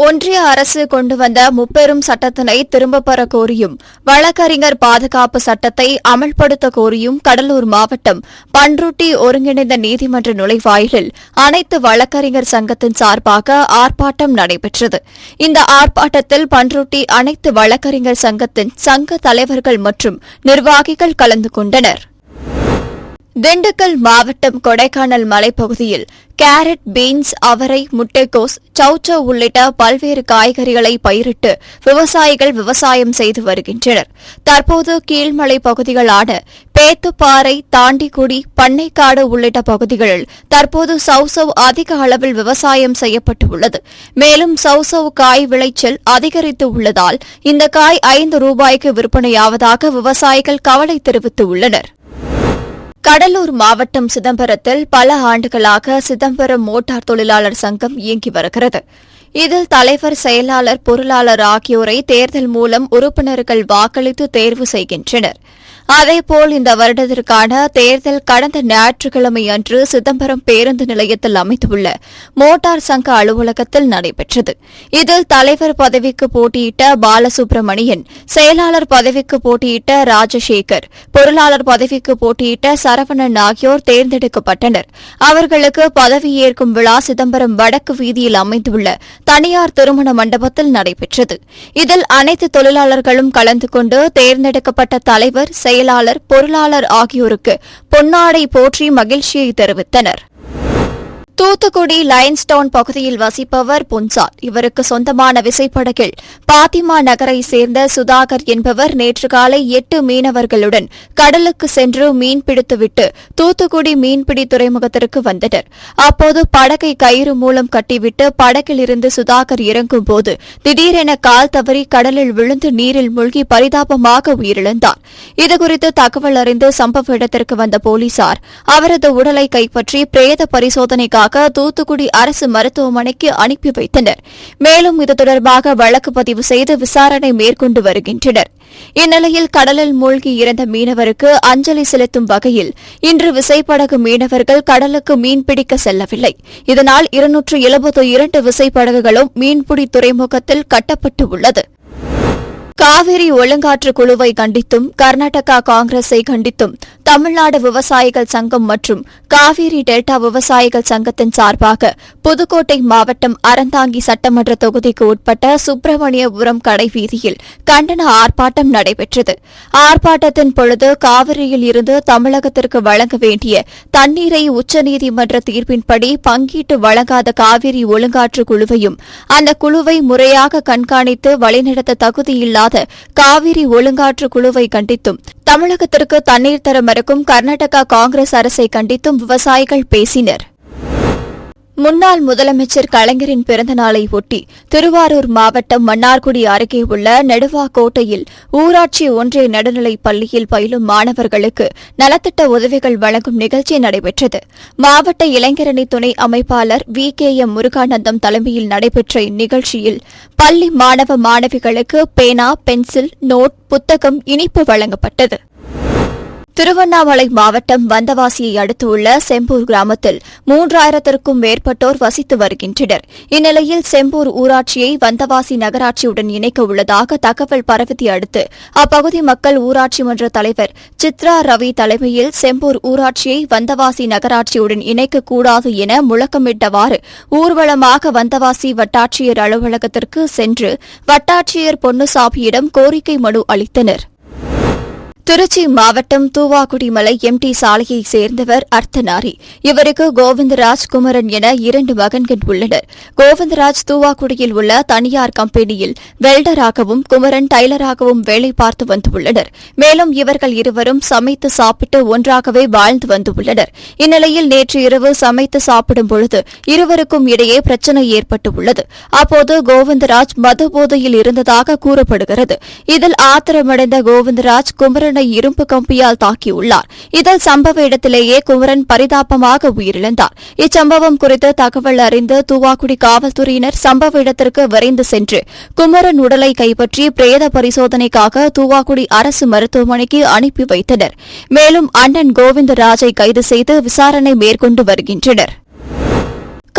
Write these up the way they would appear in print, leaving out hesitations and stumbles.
ஒன்றிய அரசு கொண்டு வந்த முப்பெரும் சட்டத்தினை திரும்பப் பெற கோரியும் வழக்கறிஞர் பாதுகாப்பு சட்டத்தை அமல்படுத்த கோரியும் கடலூர் மாவட்டம் பண்ருட்டி ஒருங்கிணைந்த நீதிமன்ற நுழைவாயிலில் அனைத்து வழக்கறிஞர் சங்கத்தின் சார்பாக ஆர்ப்பாட்டம் நடைபெற்றது. இந்த ஆர்ப்பாட்டத்தில் பண்ருட்டி அனைத்து வழக்கறிஞர் சங்கத்தின் சங்க தலைவர்கள் மற்றும் நிர்வாகிகள் கலந்து கொண்டனர். திண்டுக்கல் மாவட்டம் கொடைக்கானல் மலைப்பகுதியில் கேரட், பீன்ஸ், அவரை, முட்டைக்கோஸ், சௌச்சௌ உள்ளிட்ட பல்வேறு காய்கறிகளை பயிரிட்டு விவசாயிகள் விவசாயம் செய்து வருகின்றனர். தற்போது கீழ்மலை பகுதிகளான பேத்துப்பாறை, தாண்டிக்குடி, பண்ணைக்காடு உள்ளிட்ட பகுதிகளில் தற்போது சௌசௌ அதிக அளவில் விவசாயம் செய்யப்பட்டுள்ளது. மேலும் சௌசௌ காய் விளைச்சல் அதிகரித்து உள்ளதால் இந்த காய் 5 ரூபாய்க்கு விற்பனையாவதாக விவசாயிகள் கவலை தெரிவித்துள்ளனர். கடலூர் மாவட்டம் சிதம்பரத்தில் பல ஆண்டுகளாக சிதம்பரம் மோட்டார் தொழிலாளர் சங்கம் இயங்கி வருகிறது. இதில் தலைவர், செயலாளர், பொருளாளர் ஆகியோரை தேர்தல் மூலம் உறுப்பினர்கள் வாக்களித்து தேர்வு செய்கின்றனர். அதேபோல் இந்த வருடத்திற்கான தேர்தல் கடந்த ஞாயிற்றுக்கிழமை அன்று சிதம்பரம் பேருந்து நிலையத்தில் அமைந்துள்ள மோட்டார் சங்க அலுவலகத்தில் நடைபெற்றது. இதில் தலைவர் பதவிக்கு போட்டியிட்ட பாலசுப்ரமணியன், செயலாளர் பதவிக்கு போட்டியிட்ட ராஜசேகர், பொருளாளர் பதவிக்கு போட்டியிட்ட சரவணன் ஆகியோர் தேர்ந்தெடுக்கப்பட்டனர். அவர்களுக்கு பதவியேற்கும் விழா சிதம்பரம் வடக்கு வீதியில் அமைந்துள்ள தனியார் திருமண மண்டபத்தில் நடைபெற்றது. இதில் அனைத்து தொழிலாளர்களும் கலந்து கொண்டு தேர்ந்தெடுக்கப்பட்ட தலைவர், செயலாளர், பொருளாளர் ஆகியோருக்கு பொன்னாடை போற்றி மகிழ்ச்சியை தெரிவித்தனர். தூத்துக்குடி லயன்ஸ்டவுன் பகுதியில் வசிப்பவர் பொன்சால். இவருக்கு சொந்தமான விசைப்படகில் பாத்திமா நகரை சேர்ந்த சுதாகர் என்பவர் நேற்று காலை 8 மீனவர்களுடன் கடலுக்கு சென்று மீன்பிடித்துவிட்டு தூத்துக்குடி மீன்பிடி துறைமுகத்திற்கு வந்தனர். அப்போது படகை கயிறு மூலம் கட்டிவிட்டு படகிலிருந்து சுதாகர் இறங்கும்போது திடீரென கால் தவறி கடலில் விழுந்து நீரில் மூழ்கி பரிதாபமாக உயிரிழந்தார். இதுகுறித்து தகவல் அறிந்து சம்பவ இடத்திற்கு வந்த போலீசார் அவரது உடலை கைப்பற்றி பிரேத பரிசோதனைக்காக தூத்துக்குடி அரசு மருத்துவமனைக்கு அனுப்பி வைத்தனர். மேலும் இது தொடர்பாக வழக்கு பதிவு செய்து விசாரணை மேற்கொண்டு வருகின்றனர். இந்நிலையில் கடலில் மூழ்கி இறந்த மீனவருக்கு அஞ்சலி செலுத்தும் வகையில் இன்று விசைப்படகு மீனவர்கள் கடலுக்கு மீன்பிடிக்க செல்லவில்லை. இதனால் 272 விசைப்படகுகளும் மீன்பிடி துறைமுகத்தில் கட்டப்பட்டு உள்ளது. காவிரி ஒழுங்காற்று குழுவை கண்டித்தும் கர்நாடகா காங்கிரஸை கண்டித்தும் தமிழ்நாடு விவசாயிகள் சங்கம் மற்றும் காவிரி டெல்டா விவசாயிகள் சங்கத்தின் சார்பாக புதுக்கோட்டை மாவட்டம் அறந்தாங்கி சட்டமன்ற தொகுதிக்கு உட்பட்ட சுப்பிரமணியபுரம் கடைவீதியில் கண்டன ஆர்ப்பாட்டம் நடைபெற்றது. ஆர்ப்பாட்டத்தின் பொழுது காவிரியில் இருந்து தமிழகத்திற்கு வழங்க வேண்டிய தண்ணீரை உச்சநீதிமன்ற தீர்ப்பின்படி பங்கீட்டு வழங்காத காவிரி ஒழுங்காற்று குழுவையும் அந்த குழுவை முறையாக கண்காணித்து வழிநடத்த தகுதியில்லாத காவிரி ஒழுங்காற்று குழுவை கண்டித்தும் தமிழகத்திற்கு தண்ணீர் தர மறுக்கும் கர்நாடகா காங்கிரஸ் அரசை கண்டித்தும் விவசாயிகள் பேசினர். முன்னாள் முதலமைச்சர் கலைஞரின் பிறந்தநாளை ஒட்டி திருவாரூர் மாவட்டம் மன்னார்குடி அருகே உள்ள நெடுவாக்கோட்டையில் ஊராட்சி ஒன்றிய நடுநிலைப் பள்ளியில் பயிலும் மாணவர்களுக்கு நலத்திட்ட உதவிகள் வழங்கும் நிகழ்ச்சி நடைபெற்றது. மாவட்ட இளைஞரணி துணை அமைப்பாளர் VKM முருகானந்தம் தலைமையில் நடைபெற்ற இந்நிகழ்ச்சியில் பள்ளி மாணவ மாணவிகளுக்கு பேனா, பென்சில், நோட், புத்தகம், இனிப்பு வழங்கப்பட்டது. திருவண்ணாமலை மாவட்டம் வந்தவாசியை அடுத்துள்ள செம்பூர் கிராமத்தில் 3000க்கும் மேற்பட்டோர் வசித்து வருகின்றனர். இந்நிலையில் செம்பூர் ஊராட்சியை வந்தவாசி நகராட்சியுடன் இணைக்க உள்ளதாக தகவல் பரவியதை அடுத்து அப்பகுதி மக்கள் ஊராட்சி மன்ற தலைவர் சித்ரா ரவி தலைமையில் செம்பூர் ஊராட்சியை வந்தவாசி நகராட்சியுடன் இணைக்கக்கூடாது என முழக்கமிட்டவாறு ஊர்வலமாக வந்தவாசி வட்டாட்சியர் அலுவலகத்திற்கு சென்று வட்டாட்சியர் பொன்னுசாமியிடம் கோரிக்கை மனு அளித்தனர். திருச்சி மாவட்டம் தூவாக்குடிமலை MT சாலையைச் சேர்ந்தவர் அர்த்தநாரி. இவருக்கு கோவிந்தராஜ், குமரன் என 2 மகன்கள் உள்ளனர். கோவிந்தராஜ் தூவாக்குடியில் உள்ள தனியார் கம்பெனியில் வெல்டராகவும் குமரன் டைலராகவும் வேலை பார்த்து வந்துள்ளனர். மேலும் இவர்கள் இருவரும் சமைத்து சாப்பிட்டு ஒன்றாகவே வாழ்ந்து வந்துள்ளனர். இந்நிலையில் நேற்று இரவு சமைத்து சாப்பிடும் பொழுது இருவருக்கும் இடையே பிரச்சினை ஏற்பட்டுள்ளது. அப்போது கோவிந்தராஜ் மதுபோதையில் இருந்ததாக கூறப்படுகிறது. இதில் ஆத்திரமடைந்த கோவிந்தராஜ் குமரன் இரும்பு கம்பியால் தாக்கியுள்ளார். இதில் சம்பவ இடத்திலேயே குமரன் பரிதாபமாக உயிரிழந்தார். இச்சம்பவம் குறித்து தகவல் அறிந்த தூவாக்குடி காவல்துறையினர் சம்பவ இடத்திற்கு விரைந்து சென்று குமரன் உடலை கைப்பற்றி பிரேத பரிசோதனைக்காக தூவாக்குடி அரசு மருத்துவமனைக்கு அனுப்பி வைத்தனர். மேலும் அண்ணன் கோவிந்தராஜை கைது செய்து விசாரணை மேற்கொண்டு வருகின்றனர்.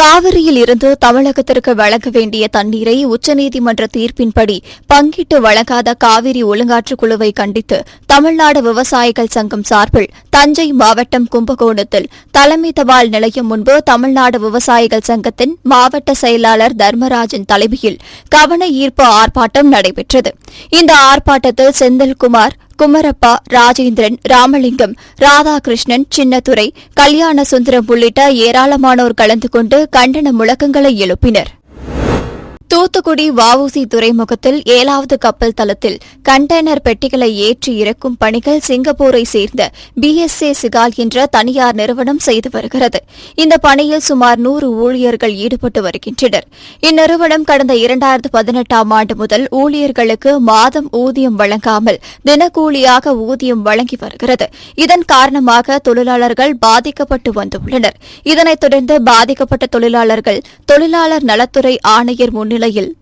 காவிரியில் இருந்து தமிழகத்திற்கு வழங்க வேண்டிய தண்ணீரை உச்சநீதிமன்ற தீர்ப்பின்படி பங்கிட்டு வழங்காத காவிரி ஒழுங்காற்றுக் குழுவை கண்டித்து தமிழ்நாடு விவசாயிகள் சங்கம் சார்பில் தஞ்சை மாவட்டம் கும்பகோணத்தில் தலைமை தபால் நிலையம் முன்பு தமிழ்நாடு விவசாயிகள் சங்கத்தின் மாவட்ட செயலாளர் தர்மராஜன் தலைமையில் கவன ஈர்ப்பு ஆர்ப்பாட்டம் நடைபெற்றது. இந்த ஆர்ப்பாட்டத்தில் செந்தில்குமார், குமரப்பா, ராஜேந்திரன், ராமலிங்கம், ராதாகிருஷ்ணன், சின்னத்துரை, கல்யாண சுந்தரம் உள்ளிட்ட ஏராளமானோர் கலந்து கொண்டு கண்டன முழக்கங்களை எழுப்பினர். தூத்துக்குடி வஉசி துறைமுகத்தில் 7வது கப்பல் தளத்தில் கண்டெய்னர் பெட்டிகளை ஏற்றி இறக்கும் பணிகள் சிங்கப்பூரை சேர்ந்த BSA சிகால் என்ற தனியார் நிறுவனம் செய்து வருகிறது. இந்த பணியில் சுமார் 100 ஊழியர்கள் ஈடுபட்டு வருகின்றனர். இந்நிறுவனம் கடந்த 2018ஆம் ஆண்டு முதல் ஊழியர்களுக்கு மாதம் ஊதியம் வழங்காமல் தினக்கூலியாக ஊதியம் வழங்கி வருகிறது. இதன் காரணமாக தொழிலாளர்கள் பாதிக்கப்பட்டு வந்துள்ளனர். இதனைத் தொடர்ந்து பாதிக்கப்பட்ட தொழிலாளர்கள் தொழிலாளர் நலத்துறை ஆணையர் முன்னிலையில்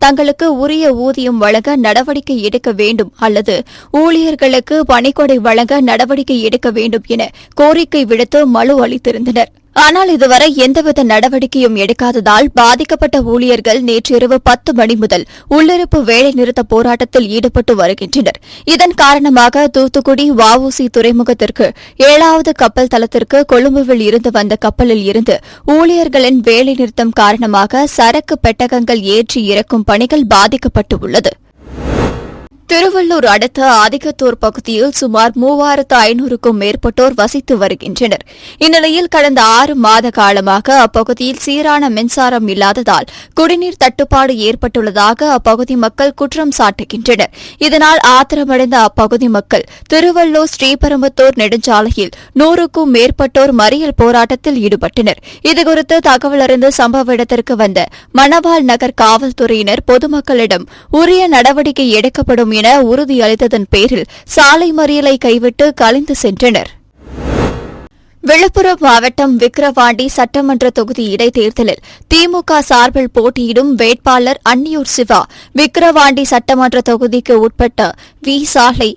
தங்களுக்கு உரிய ஊதியம் வழங்க நடவடிக்கை எடுக்க வேண்டும் அல்லது ஊழியர்களுக்கு பணிக்கொடை வழங்க நடவடிக்கை எடுக்க வேண்டும் என கோரிக்கை விடுத்து மனு அளித்திருந்தனர். ஆனால் இதுவரை எந்தவித நடவடிக்கையும் எடுக்காததால் பாதிக்கப்பட்ட ஊழியர்கள் நேற்றிரவு 10 மணி முதல் உள்ளிருப்பு வேலைநிறுத்த போராட்டத்தில் ஈடுபட்டு வருகின்றனர். இதன் காரணமாக தூத்துக்குடி வஉசி துறைமுகத்திற்கு 7வது கப்பல் தளத்திற்கு கொழும்புவில் இருந்து வந்த கப்பலில் இருந்து ஊழியர்களின் வேலைநிறுத்தம் காரணமாக சரக்கு பெட்டகங்கள் ஏற்றி இறக்கும் பணிகள் பாதிக்கப்பட்டுள்ளது. திருவள்ளூர் அடுத்த ஆதிக்கத்தூர் பகுதியில் சுமார் 3500க்கும் மேற்பட்டோர் வசித்து வருகின்றனர். இந்நிலையில் கடந்த 6 மாத காலமாக அப்பகுதியில் சீரான மின்சாரம் இல்லாததால் குடிநீர் தட்டுப்பாடு ஏற்பட்டுள்ளதாக அப்பகுதி மக்கள் குற்றம் சாட்டுகின்றனர். இதனால் ஆத்திரமடைந்த அப்பகுதி மக்கள் திருவள்ளூர் ஸ்ரீபெரும்புதூர் நெடுஞ்சாலையில் 100க்கும் மேற்பட்டோர் மறியல் போராட்டத்தில் ஈடுபட்டனர். இதுகுறித்து தகவல் அறிந்து சம்பவ இடத்திற்கு வந்த மணவாள் நகர் காவல்துறையினர் பொதுமக்களிடம் உரிய நடவடிக்கை எடுக்கப்படும் என உறுதியளித்ததன் பேரில் சாலை மறியலை கைவிட்டு கலைந்து சென்றனர். விழுப்புரம் மாவட்டம் விக்கிரவாண்டி சட்டமன்ற தொகுதி இடைத்தேர்தலில் திமுக சார்பில் போட்டியிடும் வேட்பாளர் அன்னியூர் சிவா விக்கிரவாண்டி சட்டமன்ற தொகுதிக்கு உட்பட்ட வி சாலை,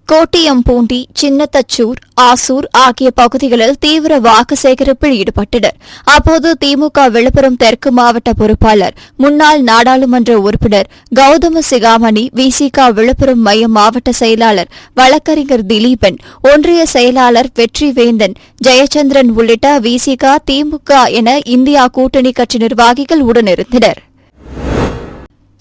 கோட்டியம்பூண்டி, சின்னத்தச்சூர், ஆசூர் ஆகிய பகுதிகளில் தீவிர வாக்கு சேகரிப்பில் ஈடுபட்டனர். அப்போது திமுக விழுப்புரம் தெற்கு மாவட்ட பொறுப்பாளர், முன்னாள் நாடாளுமன்ற உறுப்பினர் கௌதம சிகாமணி, விசிக விழுப்புரம் மைய மாவட்ட செயலாளர் வழக்கறிஞர் திலீபன், ஒன்றிய செயலாளர் வெற்றிவேந்தன், ஜெயச்சந்திரன் உள்ளிட்ட விசிக, திமுக என இந்தியா கூட்டணி கட்சி நிர்வாகிகள் உடனிருந்தனர்.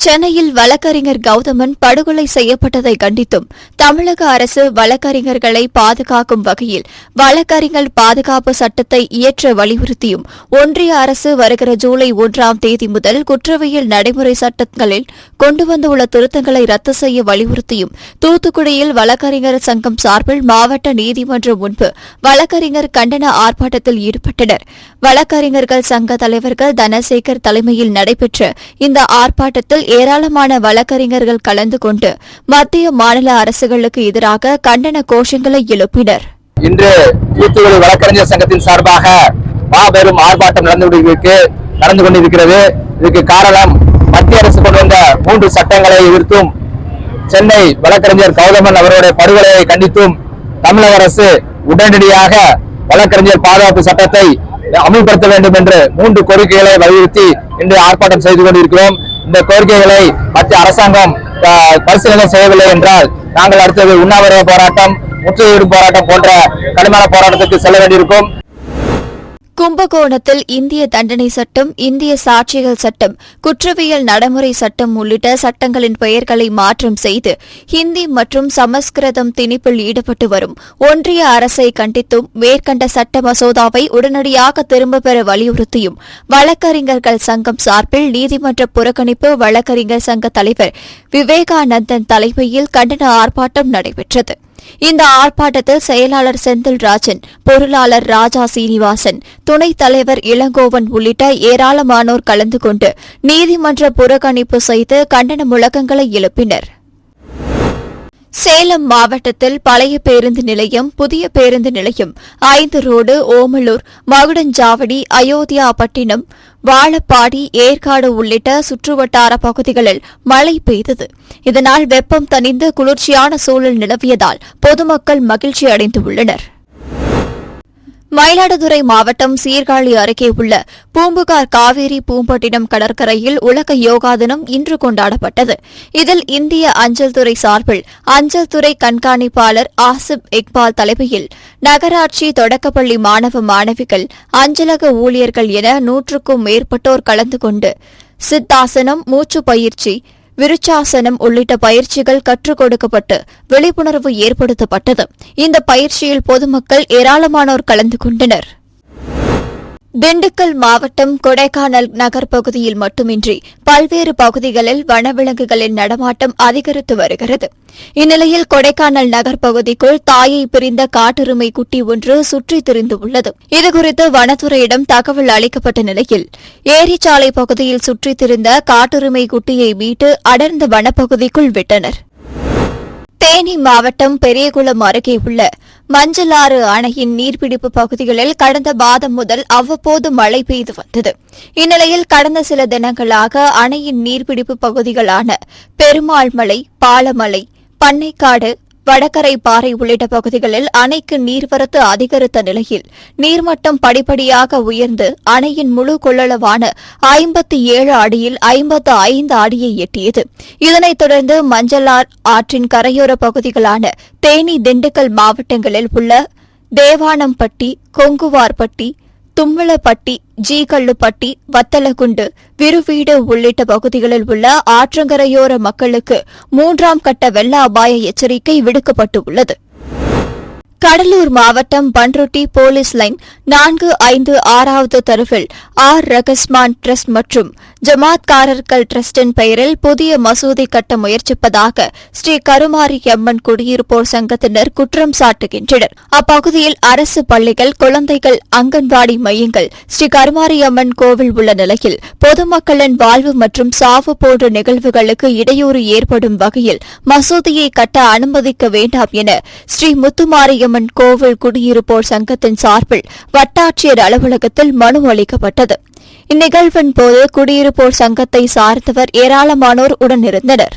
சென்னையில் வழக்கறிஞர் கௌதமன் படுகொலை செய்யப்பட்டதை கண்டித்தும் தமிழக அரசு வழக்கறிஞர்களை பாதுகாக்கும் வகையில் வழக்கறிஞர் பாதுகாப்பு சட்டத்தை இயற்ற வலியுறுத்தியும் ஒன்றிய அரசு வருகிற ஜூலை 1ஆம் தேதி முதல் குற்றவியல் நடைமுறை சட்டங்களில் கொண்டுவந்துள்ள திருத்தங்களை ரத்து செய்ய வலியுறுத்தியும் தூத்துக்குடியில் வழக்கறிஞர் சங்கம் சார்பில் மாவட்ட நீதிமன்றம் முன்பு வழக்கறிஞர் கண்டன ஆர்ப்பாட்டத்தில் ஈடுபட்டனர். வழக்கறிஞர்கள் சங்க தலைவர்கள் தனசேகர் தலைமையில் நடைபெற்ற இந்த ஆர்ப்பாட்டத்தில் ஏராளமான வழக்கறிஞர்கள் கலந்து கொண்டு மத்திய மாநில அரசுகளுக்கு எதிராக கண்டன கோஷங்களை எழுப்பினர். இன்று தூத்துக்குடி வழக்கறிஞர் சங்கத்தின் சார்பாக மாபெரும் ஆர்ப்பாட்டம் நடந்து கொண்டிருக்கிறது. இதுக்கு காரணம் மத்திய அரசு கொண்டு வந்த 3 சட்டங்களை எதிர்த்தும் சென்னை வழக்கறிஞர் கௌதமன் அவருடைய படுகொலையை கண்டித்தும் தமிழக அரசு உடனடியாக வழக்கறிஞர் பாதுகாப்பு சட்டத்தை அமல்படுத்த வேண்டும் என்று 3 கோரிக்கைகளை வலியுறுத்தி இன்று ஆர்ப்பாட்டம் செய்து கொண்டிருக்கிறோம். இந்த கோரிக்கைகளை மத்திய அரசாங்கம் பரிசீலனை செய்யவில்லை என்றால் நாங்கள் அடுத்தது உண்ணாவிரத போராட்டம், முற்றுகையிடும் போராட்டம் போன்ற கடுமையான போராட்டத்திற்கு செல்ல வேண்டியிருக்கும். கும்பகோணத்தில் இந்திய தண்டனை சட்டம், இந்திய சாட்சிகள் சட்டம், குற்றவியல் நடைமுறை சட்டம் உள்ளிட்ட சட்டங்களின் பெயர்களை மாற்றம் செய்து ஹிந்தி மற்றும் சமஸ்கிருதம் திணிப்பில் ஈடுபட்டு வரும் ஒன்றிய அரசை கண்டித்தும் மேற்கண்ட சட்ட மசோதாவை உடனடியாக திரும்பப் பெற வலியுறுத்தியும் வழக்கறிஞர்கள் சங்கம் சார்பில் நீதிமன்ற புறக்கணிப்பு வழக்கறிஞர் சங்க தலைவர் விவேகானந்தன் தலைமையில் கண்டன ஆர்ப்பாட்டம் நடைபெற்றது. இந்த ஆர்ப்பாட்டத்தில் செயலாளர் செந்தில்ராஜன், பொருளாளர் ராஜா சீனிவாசன், துணைத் தலைவர் இளங்கோவன் உள்ளிட்ட ஏராளமானோர் கலந்து கொண்டு நீதிமன்ற புறக்கணிப்பு செய்து கண்டன முழக்கங்களை எழுப்பினர். சேலம் மாவட்டத்தில் பழைய பேருந்து நிலையம், புதிய பேருந்து நிலையம், 5 ரோடு, ஓமலூர், மகுடஞ்சாவடி, அயோத்தியாபட்டினம், வாழப்பாடி, ஏற்காடு உள்ளிட்ட சுற்றுவட்டார பகுதிகளில் மழை பெய்தது. இதனால் வெப்பம் தணிந்து குளிர்ச்சியான சூழல் நிலவியதால் பொதுமக்கள் மகிழ்ச்சி அடைந்துள்ளனர். மயிலாடுதுறை மாவட்டம் சீர்காழி அருகே உள்ள பூம்புகார் காவேரி பூம்பட்டினம் கடற்கரையில் உலக யோகா தினம் இன்று கொண்டாடப்பட்டது. இதில் இந்திய அஞ்சல் துறை சார்பில் அஞ்சல் துறை கண்காணிப்பாளர் ஆசிப் இக்பால் தலைமையில் நகராட்சி தொடக்கப்பள்ளி மாணவ மாணவிகள், அஞ்சலக ஊழியர்கள் என 100க்கும் மேற்பட்டோர் கலந்து கொண்டு சித்தாசனம், மூச்சு பயிற்சி, விருச்சாசனம் உள்ளிட்ட பயிற்சிகள் கற்றுக் கொடுக்கப்பட்டு விழிப்புணர்வு ஏற்படுத்தப்பட்டது. இந்த பயிற்சியில் பொதுமக்கள் ஏராளமானோர் கலந்து கொண்டனர். திண்டுக்கல் மாவட்டம் கொடைக்கானல் நகர் பகுதியில் மட்டுமின்றி பல்வேறு பகுதிகளில் வனவிலங்குகளின் நடமாட்டம் அதிகரித்து வருகிறது. இந்நிலையில் கொடைக்கானல் நகர் பகுதிக்குள் தாயை பிரிந்த காட்டெருமை குட்டி ஒன்று சுற்றித் திரிந்துள்ளது. இதுகுறித்து வனத்துறையிடம் தகவல் அளிக்கப்பட்ட நிலையில் ஏரிச்சாலை பகுதியில் சுற்றித் திரிந்த காட்டெருமை குட்டியை மீட்டு அடர்ந்த வனப்பகுதிக்குள் விட்டனர். தேனி மாவட்டம் பெரியகுளம் அருகே உள்ள மஞ்சளாறு அணையின் நீர்பிடிப்பு பகுதிகளில் கடந்த மாதம் முதல் அவ்வப்போது மழை பெய்து வந்தது. இந்நிலையில் கடந்த சில தினங்களாக அணையின் நீர்பிடிப்பு பகுதிகளான பெருமாள்மலை, பாலமலை, பண்ணைக்காடு, வடகரை பாறை உள்ளிட்ட பகுதிகளில் அணைக்கு நீர்வரத்து அதிகரித்த நிலையில் நீர்மட்டம் படிப்படியாக உயர்ந்து அணையின் முழு கொள்ளளவான 57 அடியில் 55 அடியை எட்டியது. இதனைத் தொடர்ந்து மஞ்சளார் ஆற்றின் கரையோர பகுதிகளான தேனி, திண்டுக்கல் மாவட்டங்களில் உள்ள தேவானம்பட்டி, கொங்குவார்பட்டி, தும்மலப்பட்டி, ஜீகல்லுப்பட்டி, வத்தலகுண்டு, விருவீடு உள்ளிட்ட பகுதிகளில் உள்ள ஆற்றங்கரையோர மக்களுக்கு 3ஆம் கட்ட வெள்ள அபாய எச்சரிக்கை விடுக்கப்பட்டுள்ளது. கடலூர் மாவட்டம் பண்ருட்டி போலீஸ் லைன் 456வது தெருவில் ஆர் ரகஸ்மான் டிரஸ்ட் மற்றும் ஜமாத்காரர்கள் டிரஸ்டின் பெயரில் புதிய மசூதி கட்ட முயற்சிப்பதாக ஸ்ரீ கருமாரியம்மன் குடியிருப்போர் சங்கத்தினர் குற்றம் சாட்டுகின்றனர். அப்பகுதியில் அரசு பள்ளிகள், குழந்தைகள் அங்கன்வாடி மையங்கள், ஸ்ரீ கருமாரியம்மன் கோவில் உள்ள நிலையில் பொதுமக்களின் வாழ்வு மற்றும் சாவு போன்ற நிகழ்வுகளுக்கு இடையூறு ஏற்படும் வகையில் மசூதியை கட்ட அனுமதிக்க வேண்டாம் என ஸ்ரீ முத்துமாரியம்மன் கோவில் குடியிருப்போர் சங்கத்தின் சார்பில் வட்டாட்சியர் அலுவலகத்தில் மனு அளிக்கப்பட்டது. இந்நிகழ்வின் போது குடியிருப்போர் சங்கத்தை சார்ந்தவர் ஏராளமானோர் உடனிருந்தனர்.